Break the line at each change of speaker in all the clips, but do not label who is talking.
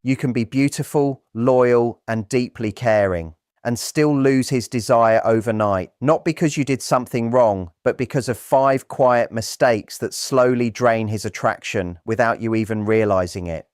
You can be beautiful, loyal, and deeply caring, and still lose his desire overnight, not because you did something wrong, but because of 5 quiet mistakes that slowly drain his attraction without you even realizing it.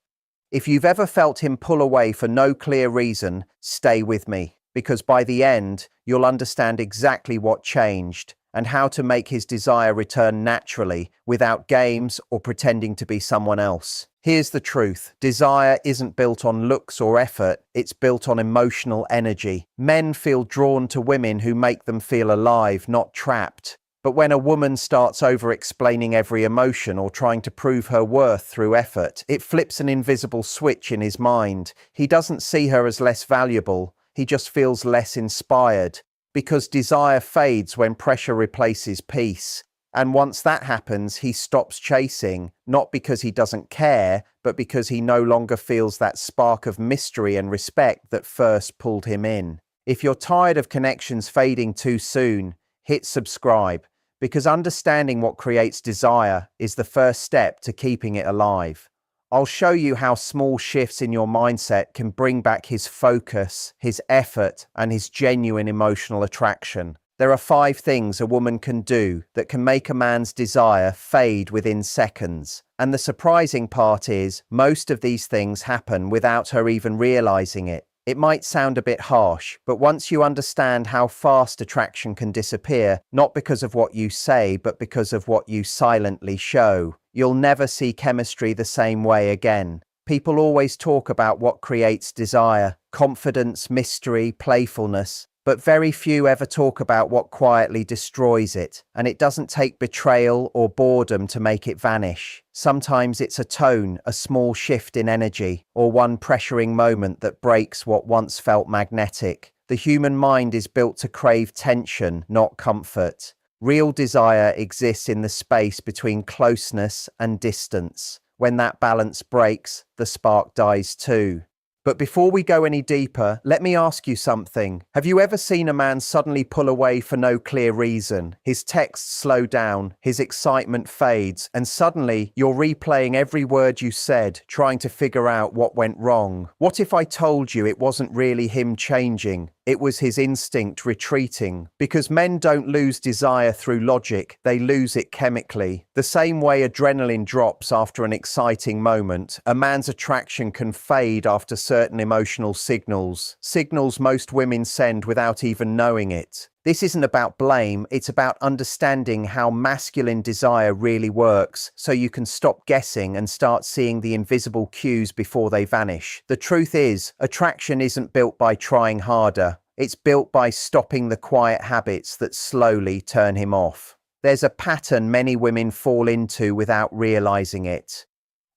If you've ever felt him pull away for no clear reason, stay with me, because by the end, you'll understand exactly what changed and how to make his desire return naturally without games or pretending to be someone else. Here's the truth. Desire isn't built on looks or effort, it's built on emotional energy. Men feel drawn to women who make them feel alive, not trapped. But when a woman starts over-explaining every emotion or trying to prove her worth through effort, it flips an invisible switch in his mind. He doesn't see her as less valuable, he just feels less inspired. Because desire fades when pressure replaces peace. And once that happens, he stops chasing, not because he doesn't care, but because he no longer feels that spark of mystery and respect that first pulled him in. If you're tired of connections fading too soon, hit subscribe, because understanding what creates desire is the first step to keeping it alive. I'll show you how small shifts in your mindset can bring back his focus, his effort, and his genuine emotional attraction. There are 5 things a woman can do that can make a man's desire fade within seconds. And the surprising part is, most of these things happen without her even realizing it. It might sound a bit harsh, but once you understand how fast attraction can disappear, not because of what you say, but because of what you silently show, you'll never see chemistry the same way again. People always talk about what creates desire: confidence, mystery, playfulness. But very few ever talk about what quietly destroys it, and it doesn't take betrayal or boredom to make it vanish. Sometimes it's a tone, a small shift in energy, or one pressuring moment that breaks what once felt magnetic. The human mind is built to crave tension, not comfort. Real desire exists in the space between closeness and distance. When that balance breaks, the spark dies too. But before we go any deeper, let me ask you something. Have you ever seen a man suddenly pull away for no clear reason? His texts slow down, his excitement fades, and suddenly you're replaying every word you said, trying to figure out what went wrong. What if I told you it wasn't really him changing? It was his instinct retreating. Because men don't lose desire through logic, they lose it chemically. The same way adrenaline drops after an exciting moment, a man's attraction can fade after certain emotional signals. Signals most women send without even knowing it. This isn't about blame, it's about understanding how masculine desire really works, so you can stop guessing and start seeing the invisible cues before they vanish. The truth is, attraction isn't built by trying harder. It's built by stopping the quiet habits that slowly turn him off. There's a pattern many women fall into without realizing it.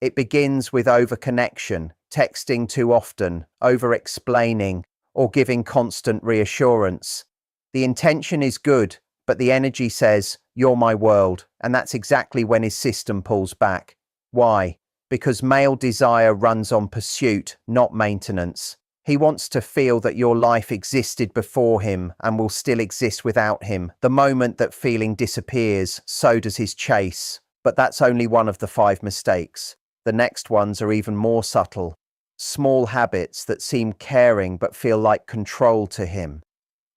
It begins with overconnection, texting too often, over-explaining, or giving constant reassurance. The intention is good, but the energy says, "You're my world," and that's exactly when his system pulls back. Why? Because male desire runs on pursuit, not maintenance. He wants to feel that your life existed before him and will still exist without him. The moment that feeling disappears, so does his chase. But that's only one of the 5 mistakes. The next ones are even more subtle. Small habits that seem caring but feel like control to him.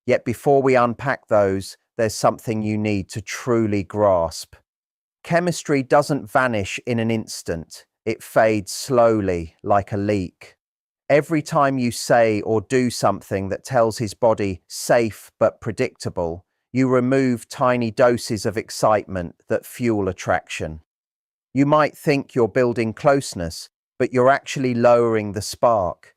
Yet before we unpack those, there's something you need to truly grasp. Chemistry doesn't vanish in an instant. It fades slowly, like a leak. Every time you say or do something that tells his body safe but predictable, you remove tiny doses of excitement that fuel attraction. You might think you're building closeness, but you're actually lowering the spark.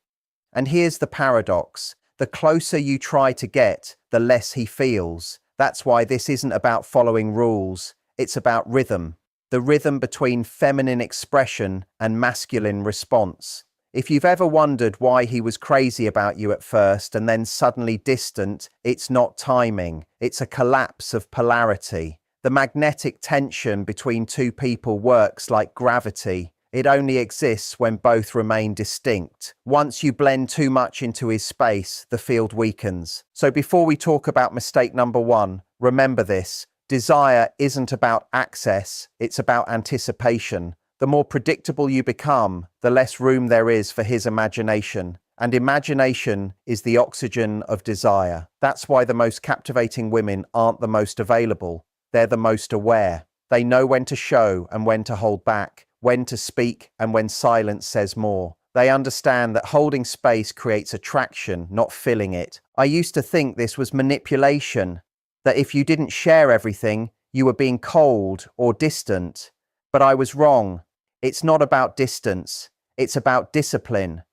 And here's the paradox. The closer you try to get, the less he feels. That's why this isn't about following rules. It's about rhythm. The rhythm between feminine expression and masculine response. If you've ever wondered why he was crazy about you at first and then suddenly distant, it's not timing. It's a collapse of polarity. The magnetic tension between 2 people works like gravity. It only exists when both remain distinct. Once you blend too much into his space, the field weakens. So before we talk about mistake number 1, remember this. Desire isn't about access, it's about anticipation. The more predictable you become, the less room there is for his imagination. And imagination is the oxygen of desire. That's why the most captivating women aren't the most available. They're the most aware. They know when to show and when to hold back, when to speak and when silence says more. They understand that holding space creates attraction, not filling it. I used to think this was manipulation, that if you didn't share everything, you were being cold or distant. But I was wrong. It's not about distance. It's about discipline.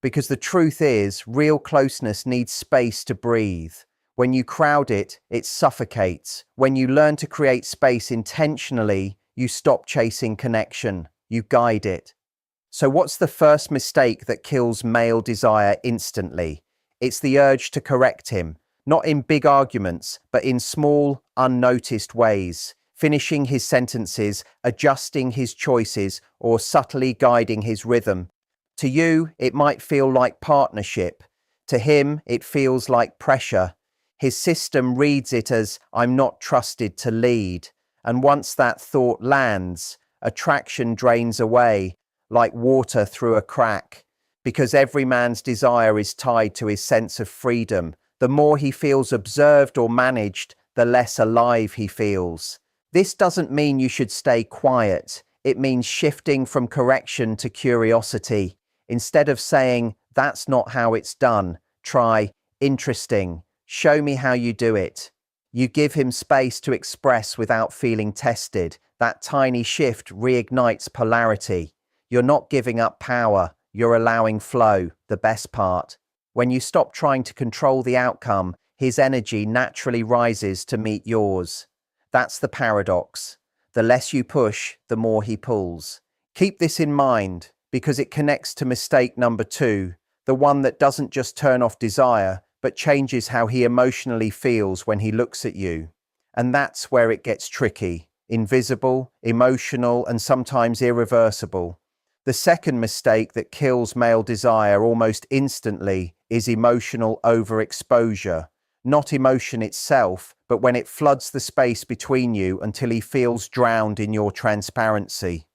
Because the truth is, real closeness needs space to breathe. When you crowd it, it suffocates. When you learn to create space intentionally, you stop chasing connection. You guide it. So what's the first mistake that kills male desire instantly? It's the urge to correct him, not in big arguments, but in small, unnoticed ways. Finishing his sentences, adjusting his choices, or subtly guiding his rhythm. To you, it might feel like partnership. To him, it feels like pressure. His system reads it as, I'm not trusted to lead. And once that thought lands, attraction drains away, like water through a crack. Because every man's desire is tied to his sense of freedom. The more he feels observed or managed, the less alive he feels. This doesn't mean you should stay quiet. It means shifting from correction to curiosity. Instead of saying, that's not how it's done, try, interesting, show me how you do it. You give him space to express without feeling tested. That tiny shift reignites polarity. You're not giving up power, you're allowing flow, the best part. When you stop trying to control the outcome, his energy naturally rises to meet yours. That's the paradox. The less you push, the more he pulls. Keep this in mind, because it connects to mistake number 2, the one that doesn't just turn off desire, but changes how he emotionally feels when he looks at you. And that's where it gets tricky, invisible, emotional, and sometimes irreversible. The second mistake that kills male desire almost instantly is emotional overexposure. Not emotion itself, but when it floods the space between you until he feels drowned in your transparency.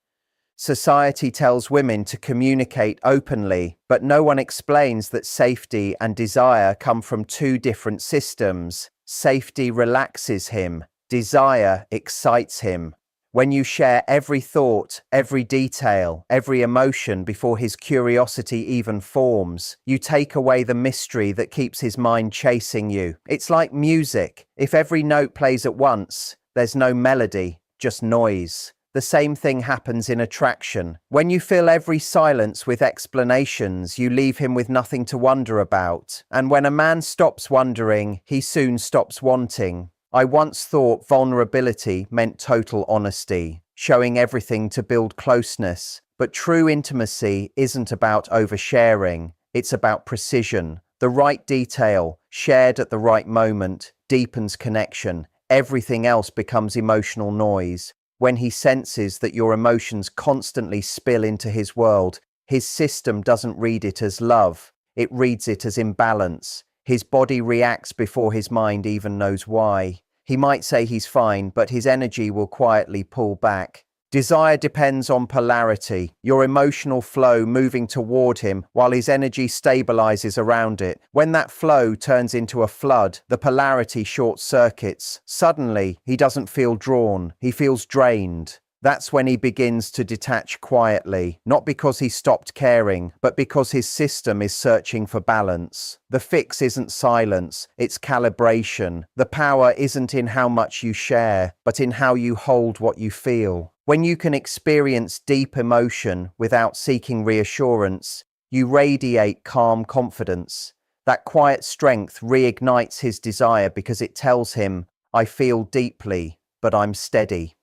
Society tells women to communicate openly, but no one explains that safety and desire come from 2 different systems. Safety relaxes him, desire excites him. When you share every thought, every detail, every emotion before his curiosity even forms, you take away the mystery that keeps his mind chasing you. It's like music. If every note plays at once, there's no melody, just noise. The same thing happens in attraction. When you fill every silence with explanations, you leave him with nothing to wonder about. And when a man stops wondering, he soon stops wanting. I once thought vulnerability meant total honesty, showing everything to build closeness. But true intimacy isn't about oversharing. It's about precision. The right detail, shared at the right moment, deepens connection. Everything else becomes emotional noise. When he senses that your emotions constantly spill into his world, his system doesn't read it as love. It reads it as imbalance. His body reacts before his mind even knows why. He might say he's fine, but his energy will quietly pull back. Desire depends on polarity, your emotional flow moving toward him while his energy stabilizes around it. When that flow turns into a flood, the polarity short circuits. Suddenly, he doesn't feel drawn, he feels drained. That's when he begins to detach quietly, not because he stopped caring, but because his system is searching for balance. The fix isn't silence, it's calibration. The power isn't in how much you share, but in how you hold what you feel. When you can experience deep emotion without seeking reassurance, you radiate calm confidence. That quiet strength reignites his desire because it tells him, I feel deeply, but I'm steady.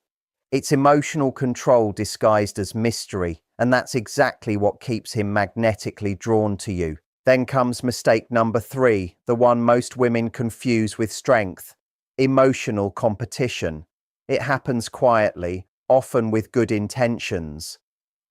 It's emotional control disguised as mystery, and that's exactly what keeps him magnetically drawn to you. Then comes mistake number 3, the one most women confuse with strength: emotional competition. It happens quietly, often with good intentions.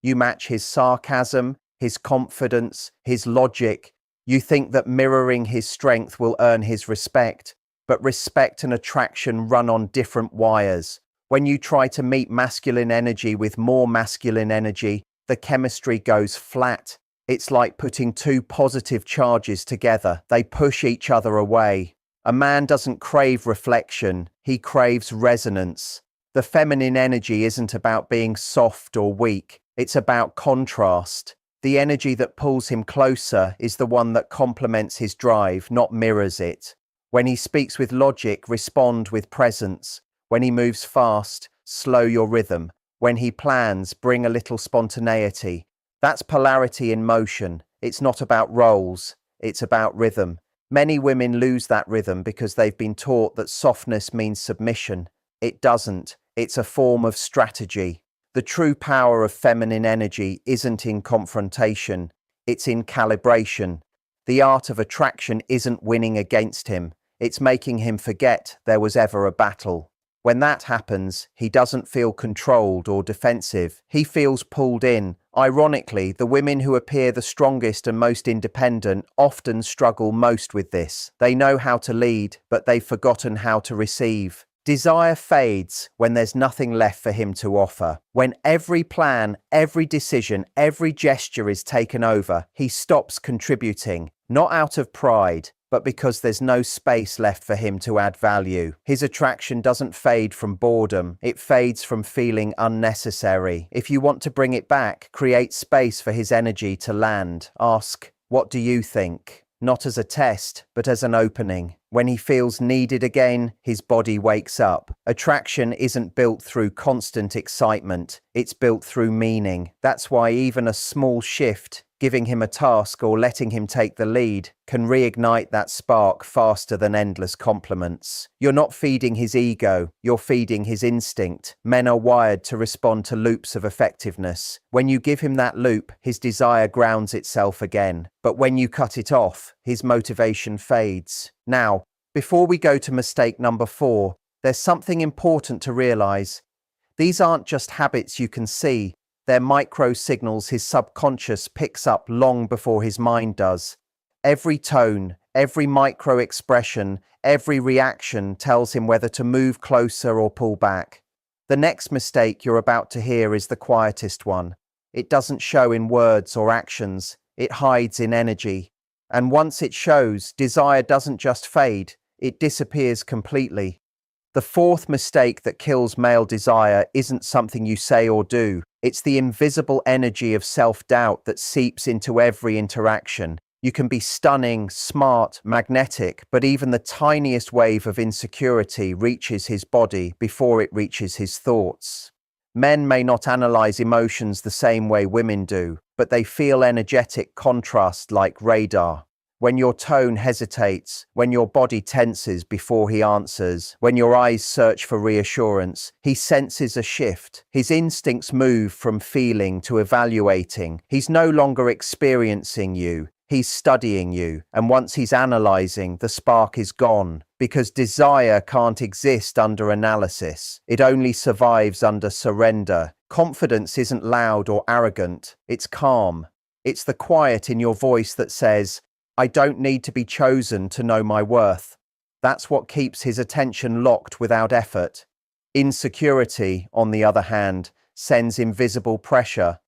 You match his sarcasm, his confidence, his logic. You think that mirroring his strength will earn his respect, but respect and attraction run on different wires. When you try to meet masculine energy with more masculine energy, the chemistry goes flat. It's like putting two positive charges together. They push each other away. A man doesn't crave reflection, he craves resonance. The feminine energy isn't about being soft or weak, it's about contrast. The energy that pulls him closer is the one that complements his drive, not mirrors it. When he speaks with logic, respond with presence. When he moves fast, slow your rhythm. When he plans, bring a little spontaneity. That's polarity in motion. It's not about roles, it's about rhythm. Many women lose that rhythm because they've been taught that softness means submission. It doesn't. It's a form of strategy. The true power of feminine energy isn't in confrontation, it's in calibration. The art of attraction isn't winning against him, it's making him forget there was ever a battle. When that happens, he doesn't feel controlled or defensive. He feels pulled in. Ironically, the women who appear the strongest and most independent often struggle most with this. They know how to lead, but they've forgotten how to receive. Desire fades when there's nothing left for him to offer. When every plan, every decision, every gesture is taken over, he stops contributing, not out of pride, but because there's no space left for him to add value. His attraction doesn't fade from boredom, it fades from feeling unnecessary. If you want to bring it back, create space for his energy to land. Ask, "What do you think?" Not as a test, but as an opening. When he feels needed again, his body wakes up. Attraction isn't built through constant excitement, it's built through meaning. That's why even a small shift, giving him a task or letting him take the lead, can reignite that spark faster than endless compliments. You're not feeding his ego, you're feeding his instinct. Men are wired to respond to loops of effectiveness. When you give him that loop, his desire grounds itself again. But when you cut it off, his motivation fades. Now, before we go to mistake number 4, there's something important to realize. These aren't just habits you can see. They're micro signals his subconscious picks up long before his mind does. Every tone, every micro expression, every reaction tells him whether to move closer or pull back. The next mistake you're about to hear is the quietest one. It doesn't show in words or actions, it hides in energy. And once it shows, desire doesn't just fade, it disappears completely. The fourth mistake that kills male desire isn't something you say or do. It's the invisible energy of self-doubt that seeps into every interaction. You can be stunning, smart, magnetic, but even the tiniest wave of insecurity reaches his body before it reaches his thoughts. Men may not analyze emotions the same way women do, but they feel energetic contrast like radar. When your tone hesitates, when your body tenses before he answers, when your eyes search for reassurance, he senses a shift. His instincts move from feeling to evaluating. He's no longer experiencing you, he's studying you. And once he's analyzing, the spark is gone. Because desire can't exist under analysis. It only survives under surrender. Confidence isn't loud or arrogant, it's calm. It's the quiet in your voice that says, "I don't need to be chosen to know my worth." That's what keeps his attention locked without effort. Insecurity, on the other hand, sends invisible pressure.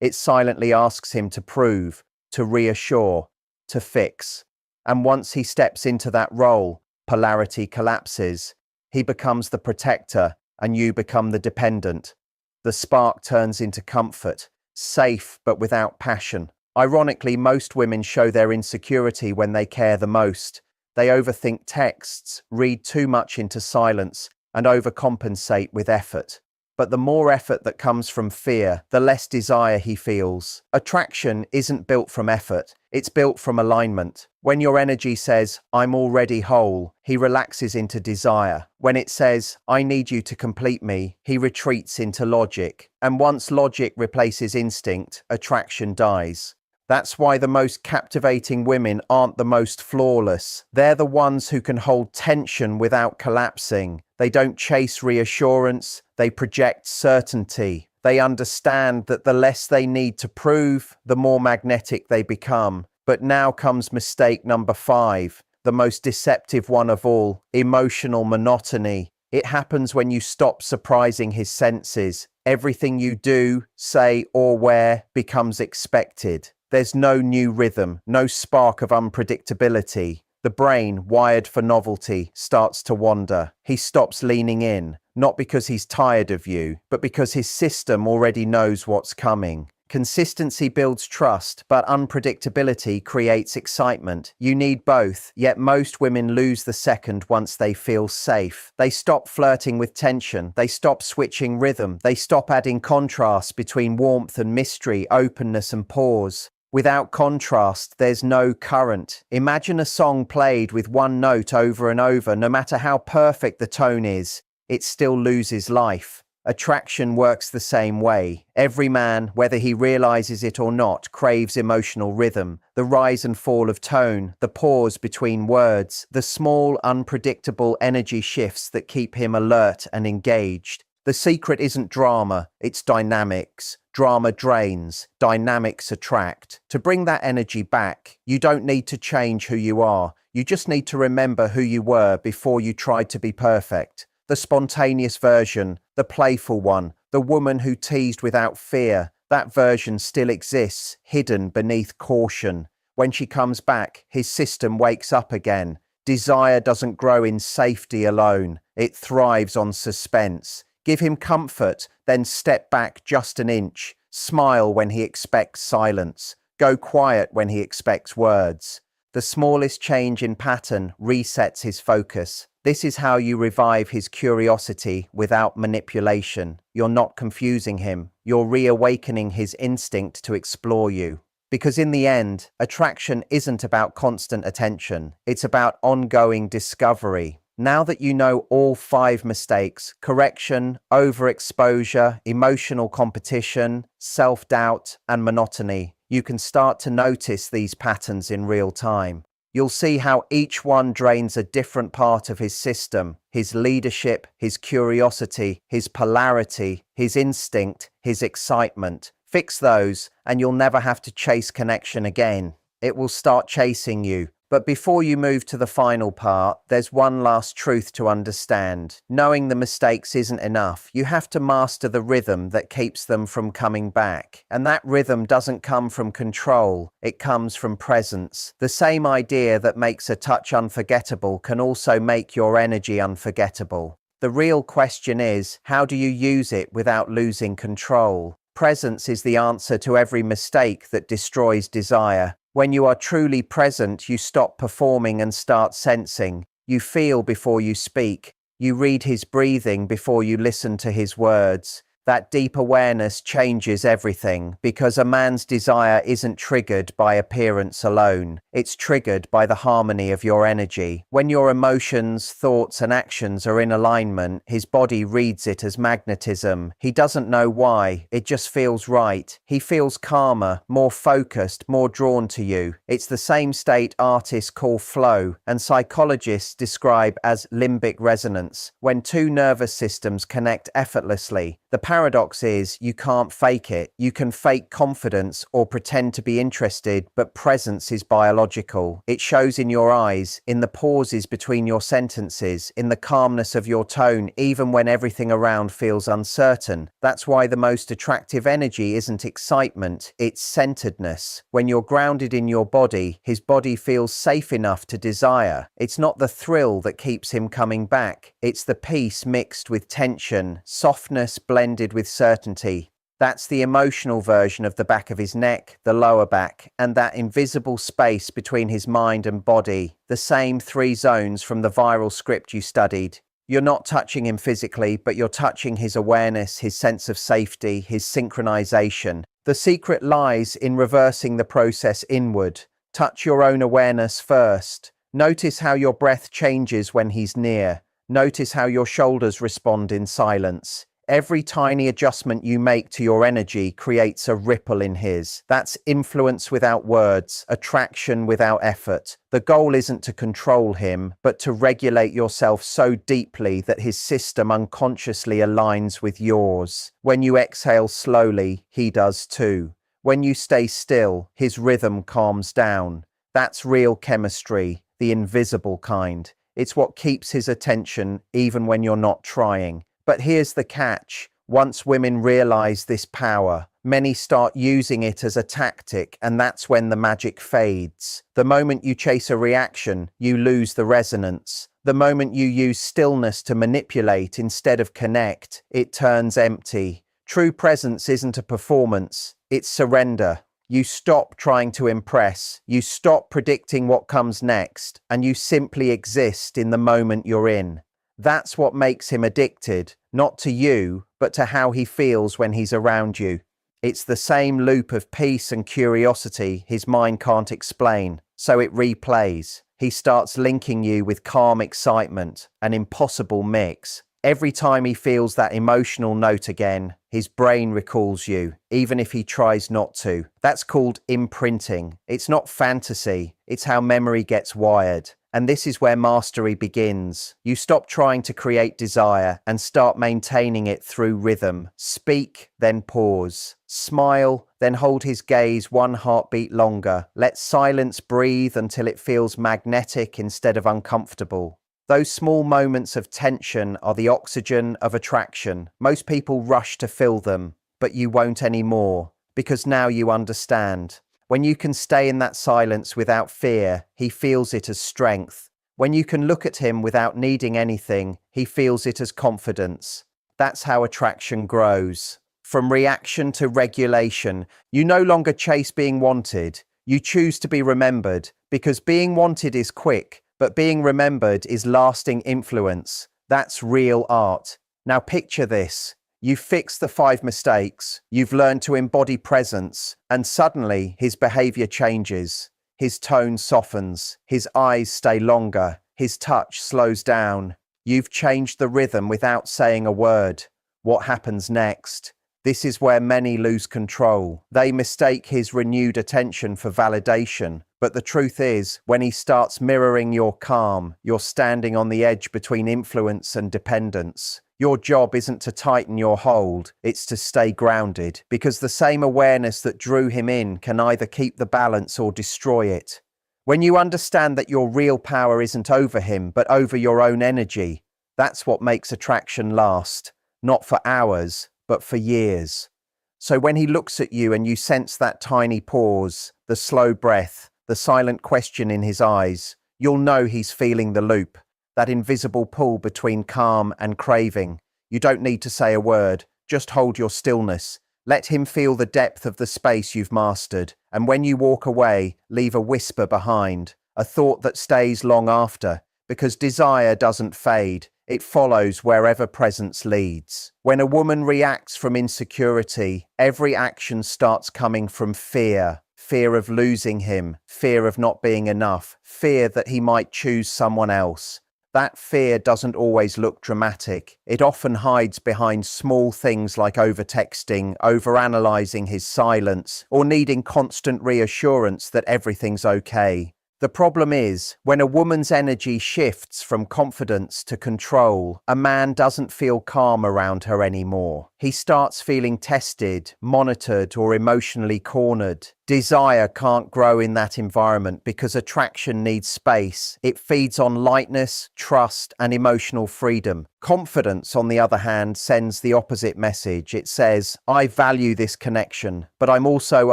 It silently asks him to prove, to reassure, to fix. And once he steps into that role, polarity collapses. He becomes the protector, and you become the dependent. The spark turns into comfort, safe but without passion. Ironically, most women show their insecurity when they care the most. They overthink texts, read too much into silence, and overcompensate with effort. But the more effort that comes from fear, the less desire he feels. Attraction isn't built from effort, it's built from alignment. When your energy says, "I'm already whole," he relaxes into desire. When it says, "I need you to complete me," he retreats into logic. And once logic replaces instinct, attraction dies. That's why the most captivating women aren't the most flawless. They're the ones who can hold tension without collapsing. They don't chase reassurance, they project certainty. They understand that the less they need to prove, the more magnetic they become. But now comes mistake number 5, the most deceptive one of all: emotional monotony. It happens when you stop surprising his senses. Everything you do, say, or wear becomes expected. There's no new rhythm, no spark of unpredictability. The brain, wired for novelty, starts to wander. He stops leaning in, not because he's tired of you, but because his system already knows what's coming. Consistency builds trust, but unpredictability creates excitement. You need both, yet most women lose the second once they feel safe. They stop flirting with tension. They stop switching rhythm. They stop adding contrast between warmth and mystery, openness and pause. Without contrast, there's no current. Imagine a song played with one note over and over. No matter how perfect the tone is, it still loses life. Attraction works the same way. Every man, whether he realizes it or not, craves emotional rhythm, the rise and fall of tone, the pause between words, the small, unpredictable energy shifts that keep him alert and engaged. The secret isn't drama, it's dynamics. Drama drains, dynamics attract. To bring that energy back, you don't need to change who you are. You just need to remember who you were before you tried to be perfect. The spontaneous version, the playful one, the woman who teased without fear, that version still exists, hidden beneath caution. When she comes back, his system wakes up again. Desire doesn't grow in safety alone. It thrives on suspense. Give him comfort, then step back just an inch. Smile when he expects silence. Go quiet when he expects words. The smallest change in pattern resets his focus. This is how you revive his curiosity without manipulation. You're not confusing him. You're reawakening his instinct to explore you. Because in the end, attraction isn't about constant attention. It's about ongoing discovery. Now that you know all 5 mistakes, correction, overexposure, emotional competition, self-doubt, and monotony, you can start to notice these patterns in real time. You'll see how each one drains a different part of his system, his leadership, his curiosity, his polarity, his instinct, his excitement. Fix those, and you'll never have to chase connection again. It will start chasing you. But before you move to the final part, there's one last truth to understand. Knowing the mistakes isn't enough. You have to master the rhythm that keeps them from coming back. And that rhythm doesn't come from control. It comes from presence. The same idea that makes a touch unforgettable can also make your energy unforgettable. The real question is, how do you use it without losing control? Presence is the answer to every mistake that destroys desire. When you are truly present, you stop performing and start sensing. You feel before you speak. You read his breathing before you listen to his words. That deep awareness changes everything, because a man's desire isn't triggered by appearance alone. It's triggered by the harmony of your energy. When your emotions, thoughts, and actions are in alignment, his body reads it as magnetism. He doesn't know why. It just feels right. He feels calmer, more focused, more drawn to you. It's the same state artists call flow, and psychologists describe as limbic resonance, when 2 nervous systems connect effortlessly. The paradox is, you can't fake it. You can fake confidence or pretend to be interested, but presence is biological. It shows in your eyes, in the pauses between your sentences, in the calmness of your tone, even when everything around feels uncertain. That's why the most attractive energy isn't excitement, it's centeredness. When you're grounded in your body, his body feels safe enough to desire. It's not the thrill that keeps him coming back. It's the peace mixed with tension, softness blended with certainty. That's the emotional version of the back of his neck, the lower back, and that invisible space between his mind and body. The same 3 zones from the viral script you studied. You're not touching him physically, but you're touching his awareness, his sense of safety, his synchronization. The secret lies in reversing the process inward. Touch your own awareness first. Notice how your breath changes when he's near. Notice how your shoulders respond in silence. Every tiny adjustment you make to your energy creates a ripple in his. That's influence without words, attraction without effort. The goal isn't to control him, but to regulate yourself so deeply that his system unconsciously aligns with yours. When you exhale slowly, he does too. When you stay still, his rhythm calms down. That's real chemistry, the invisible kind. It's what keeps his attention even when you're not trying. But here's the catch. Once women realize this power, many start using it as a tactic, and that's when the magic fades. The moment you chase a reaction, you lose the resonance. The moment you use stillness to manipulate instead of connect, it turns empty. True presence isn't a performance, it's surrender. You stop trying to impress, you stop predicting what comes next, and you simply exist in the moment you're in. That's what makes him addicted, not to you, but to how he feels when he's around you. It's the same loop of peace and curiosity his mind can't explain, so it replays. He starts linking you with calm excitement, an impossible mix. Every time he feels that emotional note again, his brain recalls you, even if he tries not to. That's called imprinting. It's not fantasy, it's how memory gets wired. And this is where mastery begins. You stop trying to create desire and start maintaining it through rhythm. Speak, then pause. Smile, then hold his gaze one heartbeat longer. Let silence breathe until it feels magnetic instead of uncomfortable. Those small moments of tension are the oxygen of attraction. Most people rush to fill them, but you won't anymore, because now you understand. When you can stay in that silence without fear, he feels it as strength. When you can look at him without needing anything, he feels it as confidence. That's how attraction grows. From reaction to regulation, you no longer chase being wanted. You choose to be remembered, because being wanted is quick, but being remembered is lasting influence. That's real art. Now picture this. You've fixed the 5 mistakes, you've learned to embody presence, and suddenly his behavior changes. His tone softens, his eyes stay longer, his touch slows down. You've changed the rhythm without saying a word. What happens next? This is where many lose control. They mistake his renewed attention for validation. But the truth is, when he starts mirroring your calm, you're standing on the edge between influence and dependence. Your job isn't to tighten your hold, it's to stay grounded, because the same awareness that drew him in can either keep the balance or destroy it. When you understand that your real power isn't over him, but over your own energy, that's what makes attraction last. Not for hours, but for years. So when he looks at you and you sense that tiny pause, the slow breath, the silent question in his eyes, you'll know he's feeling the loop. That invisible pull between calm and craving. You don't need to say a word, just hold your stillness. Let him feel the depth of the space you've mastered, and when you walk away, leave a whisper behind, a thought that stays long after, because desire doesn't fade, it follows wherever presence leads. When a woman reacts from insecurity, every action starts coming from fear. Fear of losing him, fear of not being enough, fear that he might choose someone else. That fear doesn't always look dramatic. It often hides behind small things like overtexting, overanalyzing his silence, or needing constant reassurance that everything's okay. The problem is, when a woman's energy shifts from confidence to control, a man doesn't feel calm around her anymore. He starts feeling tested, monitored, or emotionally cornered. Desire can't grow in that environment because attraction needs space. It feeds on lightness, trust, and emotional freedom. Confidence, on the other hand, sends the opposite message. It says, I value this connection, but I'm also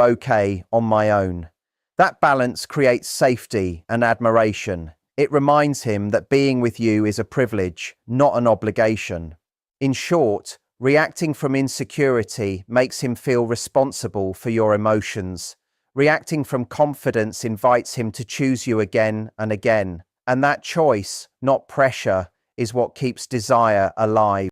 okay on my own. That balance creates safety and admiration. It reminds him that being with you is a privilege, not an obligation. In short, reacting from insecurity makes him feel responsible for your emotions. Reacting from confidence invites him to choose you again and again. And that choice, not pressure, is what keeps desire alive.